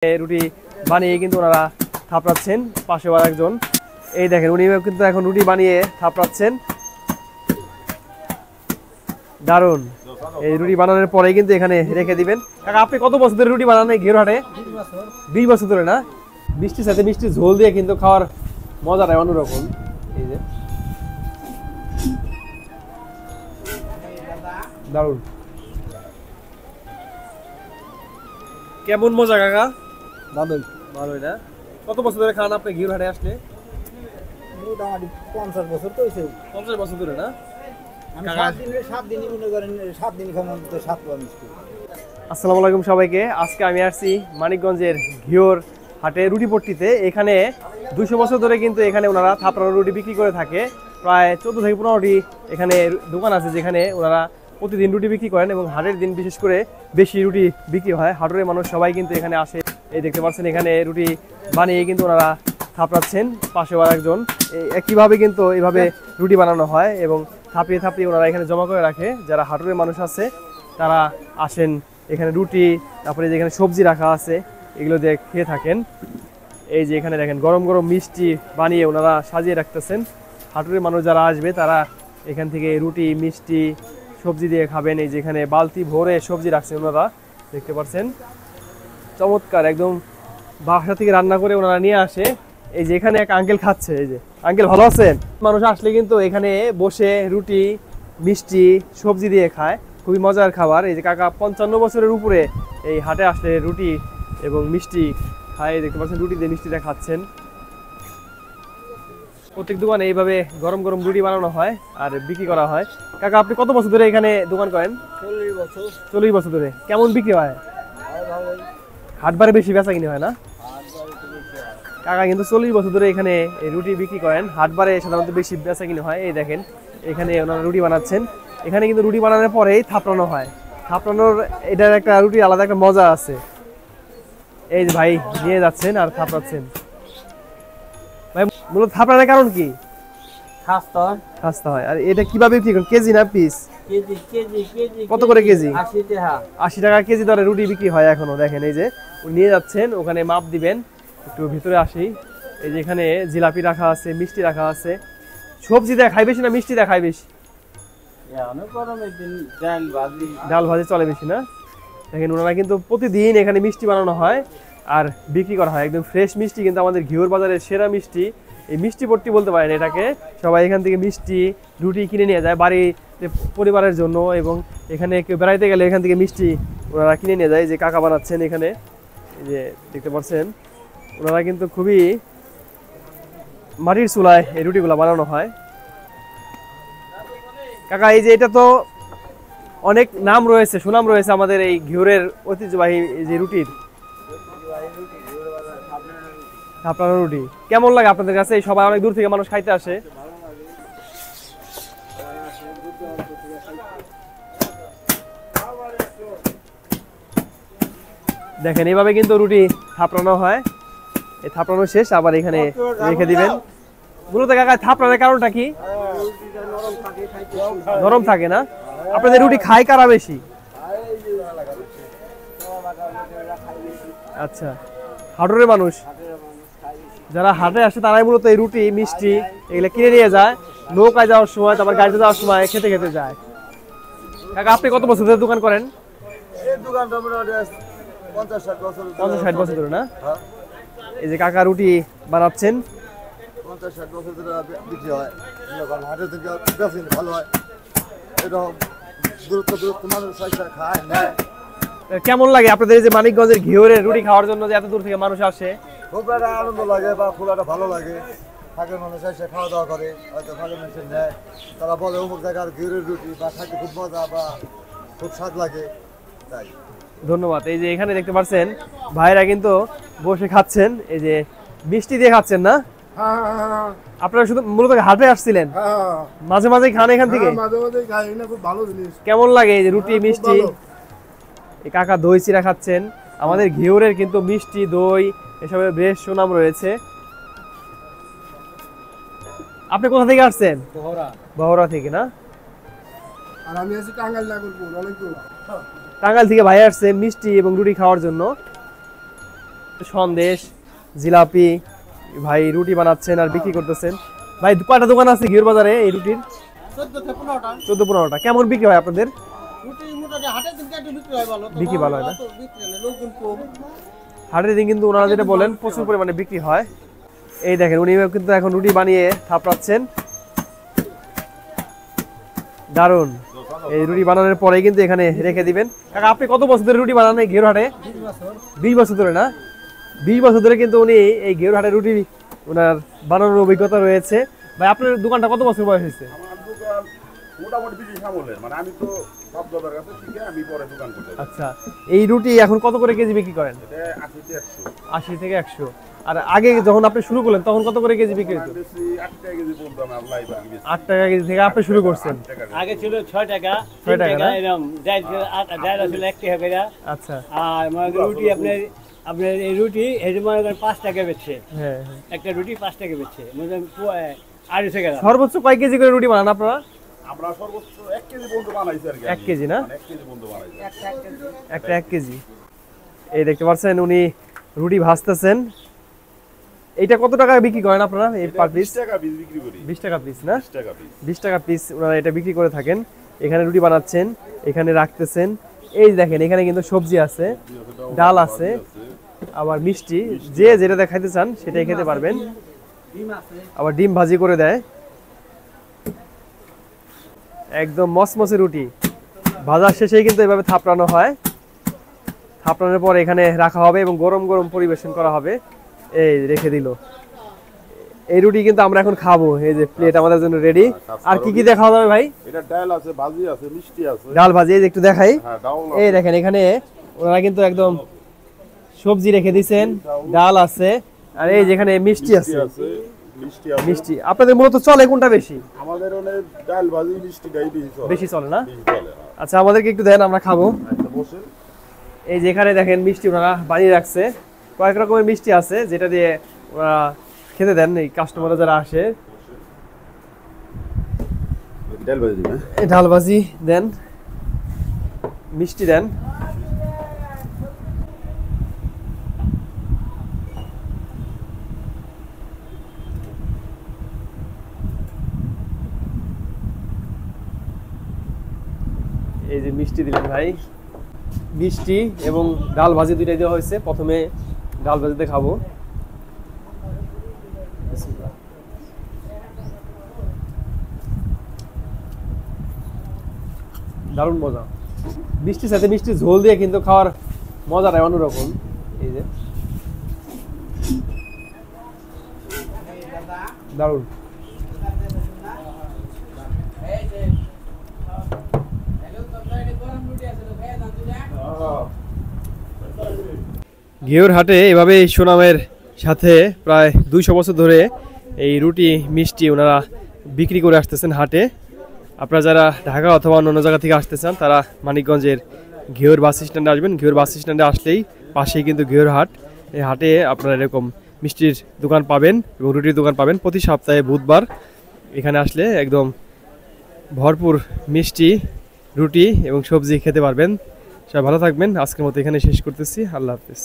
রুটি বানিয়ে কিন্তু ওনারা থাপড়াচ্ছেন। পাশে আরেকজন, এই দেখেন উনি কিন্তু এখন রুটি বানিয়ে থাপড়াচ্ছেন। দারুন। এই রুটি বানানোর পরে কিন্তু এখানে রেখে দিবেন। কাকা আপনি কত বছর ধরে রুটি বানান এই ঘিওরহাটে? 20 বছর ধরে না? মিষ্টির সাথে মিষ্টি ঝোল দিয়ে কিন্তু খাওয়ার মজাটাই অন্যরকম। এই যে দারুন, কেমন মজা কাকা? ভালোই। ভালোই না? কত বছর ধরে খান আপনি ঘিওরহাটে আসলে? মোটামুটি 50 বছর তো হয়েছে। 50 বছর ধরে না? আসসালামু আলাইকুম সবাইকে। আজকে আমি আসছি মানিকগঞ্জের ঘিওর হাটে রুটিপট্টিতে। এখানে 200 বছর ধরে কিন্তু এখানে ওনারা থাপড়ানো রুটি বিক্রি করে থাকে। প্রায় 14 থেকে 15টি এখানে দোকান আছে যেখানে ওনারা প্রতিদিন রুটি বিক্রি করেন এবং হাটের দিন বিশেষ করে বেশি রুটি বিক্রি হয়। হাটের মানুষ সবাই কিন্তু এখানে আসে। এই দেখতে পাচ্ছেন এখানে রুটি বানিয়ে কিন্তু ওনারা থাপড়াচ্ছেন। পাশে আরেকজন, একইভাবে কিন্তু এইভাবে রুটি বানানো হয় এবং থাপিয়ে থাপিয়ে ওনারা এখানে জমা করে রাখে। যারা হাটুরের মানুষ আছে তারা আসেন এখানে রুটি, তারপরে যেখানে সবজি রাখা আছে এগুলো দিয়ে খেয়ে থাকেন। এই যে এখানে দেখেন গরম গরম মিষ্টি বানিয়ে ওনারা সাজিয়ে রাখতেছেন। হাটুরের মানুষ যারা আসবে তারা এখান থেকে রুটি মিষ্টি সবজি দিয়ে খাবেন। এই যে এখানে বালতি ভরে সবজি রাখছেন ওনারা, দেখতে পাচ্ছেন চমৎকার একদম বাসা থেকে রান্না করে ওনারা নিয়ে আসে। এই যে এখানে এক আঙ্কেল খাচ্ছে। এই যে আঙ্কেল ভালো আছেন? মানুষ আসলে কিন্তু এখানে বসে রুটি মিষ্টি সবজি দিয়ে খায়, খুবই মজার খাবার। এই যে কাকা 55 বছরের উপরে এই হাটে আসলে রুটি এবং মিষ্টি খায়। দেখতে পাচ্ছেন রুটি দিয়ে মিষ্টিটা খাচ্ছেন। প্রত্যেক দোকানে এইভাবে গরম গরম রুটি বানানো হয় আর বিক্রি করা হয়। কাকা আপনি কত বছর ধরে এখানে দোকান করেন? 40 বছর। 40 বছর ধরে। কেমন বিক্রি হয়? হাটবারে বেশি বেচা কিনে হয় না? কাকা কিন্তু 40 বছর ধরে এখানে রুটি বিক্রি করেন। হাটবারে সাধারণত বেশি বেচা কিনে হয়। এই দেখেন এখানে ওনারা রুটি বানাচ্ছেন। এখানে কিন্তু রুটি বানানোর পরেই থাপড়ানো হয়। থাপড়ানোর এটার একটা রুটি আলাদা একটা মজা আছে। এই যে ভাই নিয়ে যাচ্ছেন আর থাপড়াচ্ছেন। ভাই মূলত থাপড়ানোর কারণ কি? খাস্তা হয়। আর এটা কিভাবে বিক্রি করেন, কেজি না পিস? KG KG KG. কত করে কেজি? 80 টাকা। 80 টাকা কেজি দরে রুটি বিক্রি হয় এখনো। দেখেন এই যে নিয়ে যাচ্ছেন, ওখানে মাপ দিবেন। একটু ভিতরে আসি। এই যে এখানে জিলাপি রাখা আছে, মিষ্টি রাখা আছে। সবজি দিয়ে খাই বেশি না মিষ্টি দিয়ে খাই বেশি? ডাল ভাজি চলে বেশি না? দেখেন ওনারা কিন্তু প্রতিদিন এখানে মিষ্টি বানানো হয় আর বিক্রি করা হয়। একদম ফ্রেশ মিষ্টি, কিন্তু আমাদের ঘিওর বাজারের সেরা মিষ্টি। এই মিষ্টি পট্টি বলতে পারেন এটাকে। সবাই এখান থেকে মিষ্টি রুটি কিনে নিয়ে যায় বাড়িতে পরিবারের জন্য, এবং এখানে কেউ বেড়াইতে গেলে এখান থেকে মিষ্টি ওনারা কিনে নিয়ে যায়। যে কাকা বানাচ্ছেন এখানে, এই যে দেখতে পাচ্ছেন ওনারা কিন্তু খুবই মাটির চুলায় এই রুটিগুলো বানানো হয়। কাকা এই যে এটা তো অনেক নাম রয়েছে, সুনাম রয়েছে আমাদের এই ঘিওরের ঐতিহ্যবাহী এই যে রুটির, থাপড়ানো রুটি। কেমন লাগে আপনাদের কাছে? এই সবাই অনেক দূর থেকে মানুষ খাইতে আসে। দেখেন এইভাবে কিন্তু রুটি থাপড়ানো হয়। এই থাপড়ানো শেষ আবার এখানে রেখে দিবেন। মূলত কাকা থাপড়ানোর কারণটা কি? নরম থাকে না? আপনাদের রুটি খায় কারা বেশি? আচ্ছা, হাটুরের মানুষ যারা হাটে আসে তারাই মূলত এই রুটি মিষ্টি এগুলো কিনে নিয়ে যায়। নৌকায় যাওয়ার সময়, তারপর গাড়িতে যাওয়ার সময় খেতে খেতে যায়। কাকা আপনি কত বছর ধরে দোকান করেন? 50-60 বছর ধরে না? এই যে কাকা রুটি বানাচ্ছেন। 50-60 বছর ধরে বিক্রি হয়। হাটে থেকে ভালো হয়। এরকম দূরত্ব মানুষ খায় নেয়। কেমন লাগে আপনাদের এই যে মানিকগঞ্জের ঘিওরের রুটি খাওয়ার জন্য যে এত দূর থেকে মানুষ আসে? খুব একটা আনন্দ লাগে বা খুব একটা ভালো লাগে। থাকের মানুষ এসে খাওয়া দাওয়া করে, হয়তো ভালো মানুষের নেয়। তারা বলে অমুক জায়গার ঘিওরের রুটি বা খাইতে খুব মজা বা খুব স্বাদ লাগে। তাই ধন্যবাদ। এই যে এখানে দেখতে পাচ্ছেন ভাইরা কিন্তু বসে খাচ্ছেন। এই যে মিষ্টি দিয়ে খাচ্ছেন না? আপনারা শুধু মূলত হাটে আসছিলেন? মাঝে মাঝে খান এখান থেকে? কেমন লাগে এই যে রুটি মিষ্টি? এই কাকা দই চিরা খাচ্ছেন। আমাদের ঘিওরের কিন্তু মিষ্টি দই এসবের বেশ সুনাম রয়েছে। আপনি কোথা থেকে আসছেন? বহরা থেকে না? আর আমি আছি টাঙ্গাইল নাগরপুর। টাঙ্গাইল থেকে ভাই আসছে মিষ্টি এবং রুটি খাওয়ার জন্য। সন্দেশ, জিলাপি, ভাই রুটি বানাচ্ছেন আর বিক্রি করতেছেন। ভাই কয়টা দোকান আছে ঘিওর বাজারে এই রুটির? 14-15টা। কেমন বিক্রি হয় আপনাদের? বিক্রি ভালো হয় না? হাটের দিন কিন্তু ওনারা যেটা বলেন প্রচুর পরিমাণে বিক্রি হয়। এই দেখেন উনি কিন্তু এখন রুটি বানিয়ে থাপড়াচ্ছেন। দারুন। এই রুটি বানানোর পরে কিন্তু এখানে রেখে দিবেন। কাকা আপনি কত বছর ধরে রুটি বানান এই ঘিওর হাটে? 20 বছর ধরে না? 20 বছর ধরে কিন্তু উনি এই ঘিওর হাটে রুটি ওনার বানানোর অভিজ্ঞতা রয়েছে। ভাই আপনার দোকানটা কত বছর বয়স হয়েছে? আচ্ছা, এই রুটি এখন কত করে কেজি বিক্রি করেন? 80 থেকে 100। আর আগে যখন আপনি শুরু করলেন তখন কত করে কেজি বিক্রি হতো? 8 টাকা কেজি থেকে আপনি শুরু করছেন। আগে ছিল 6 টাকা, 6 টাকা না? এরকম ডাইল ছিল 1 টাকা করে। আচ্ছা, আর মনে করেন রুটি আপনার এই রুটি এই যে মনে করেন 5 টাকা বেচছে। হ্যাঁ। একটা রুটি 5 টাকা বেচছে, মনে করেন 2.5 টাকা। সর্বোচ্চ কয় কেজি করে রুটি বানান আপনারা? আমরা সর্বোচ্চ 1 কেজি পর্যন্ত বানাইছি আর কি। 1 কেজি না? 1 কেজি পর্যন্ত বানাইছি। একটা 1 কেজি। এই দেখতে পাচ্ছেন উনি রুটি ভাজতেছেন। এইটা কত টাকা বিক্রি করেন আপনারা এই পার পিস? 20 টাকা পিস বিক্রি করি। 20 টাকা পিস না? 20 টাকা পিস। 20 টাকা পিস ওনারা এটা বিক্রি করে থাকেন। এখানে রুটি বানাচ্ছেন, এখানে রাখতেছেন। এই দেখেন এখানে কিন্তু সবজি আছে, ডাল আছে, আবার মিষ্টি, যে যেটা খাইতে চান সেটাই খেতে পারবেন। আবার ডিম ভাজি করে দেয়। একদম মসমসে রুটি ভাজার শেষেই কিন্তু এভাবে থাপড়ানো হয়। থাপড়ানোর পর এখানে রাখা হবে এবং গরম গরম পরিবেশন করা হবে। এই রেখে দিল। এই রুটি কিন্তু আমরা এখন খাবো। এই যে প্লেট আমাদের জন্য রেডি। আর কি কি দেখা যাবে ভাই? এটা ডাল আছে, ভাজি আছে, মিষ্টি আছে। ডাল ভাজি এই যে একটু দেখাই। হ্যাঁ, ডাল এই দেখেন এখানে ওনারা কিন্তু একদম সবজি রেখে দিয়েছেন, ডাল আছে, আর এই যেখানে মিষ্টি আছে। মিষ্টি আছে। মিষ্টি আপনাদের মূলত চলে কোনটা বেশি? আমাদের অনেক ডাল ভাজি মিষ্টিটাই বেশি চলে। বেশি চলে না? বেশি চলে। আচ্ছা আমাদেরকে একটু দেন, আমরা খাবো। আচ্ছা বসেন। এই যেখানে দেখেন মিষ্টি ওনারা বানিয়ে রাখছে, কয়েক রকমের মিষ্টি আছে যেটা দিয়ে ওরা খেতে দেন এই কাস্টমাররা যারা আসে। ডাল ভাজি দিবেন। এই ডাল ভাজি দেন, মিষ্টি দেন। এই যে মিষ্টি দিলেন ভাই, মিষ্টি এবং ডাল ভাজি দুইটাই দেওয়া হয়েছে। প্রথমে ডাল ভাজিতে খাবো। দারুণ মজা। মিষ্টির সাথে মিষ্টি ঝোল দিয়ে কিন্তু খাওয়ার মজাটাই অন্যরকম। এই যে দারুণ। ঘিওর হাটে এভাবে সুনামের সাথে প্রায় 200 বছর ধরে এই রুটি মিষ্টি ওনারা বিক্রি করে আসতেছেন হাটে। আপনারা যারা ঢাকা অথবা অন্য জায়গা থেকে আসতে চান তারা মানিকগঞ্জের ঘিওর বাস স্ট্যান্ডে আসবেন। ঘিওর বাস স্ট্যান্ডে আসলেই পাশেই কিন্তু ঘিওর হাট। এই হাটে আপনারা এরকম মিষ্টির দোকান পাবেন এবং রুটির দোকান পাবেন প্রতি সপ্তাহে বুধবার। এখানে আসলে একদম ভরপুর মিষ্টি, রুটি এবং সবজি খেতে পারবেন। সবাই ভালো থাকবেন। আজকের মতো এখানে শেষ করতেছি। আল্লাহ হাফেজ।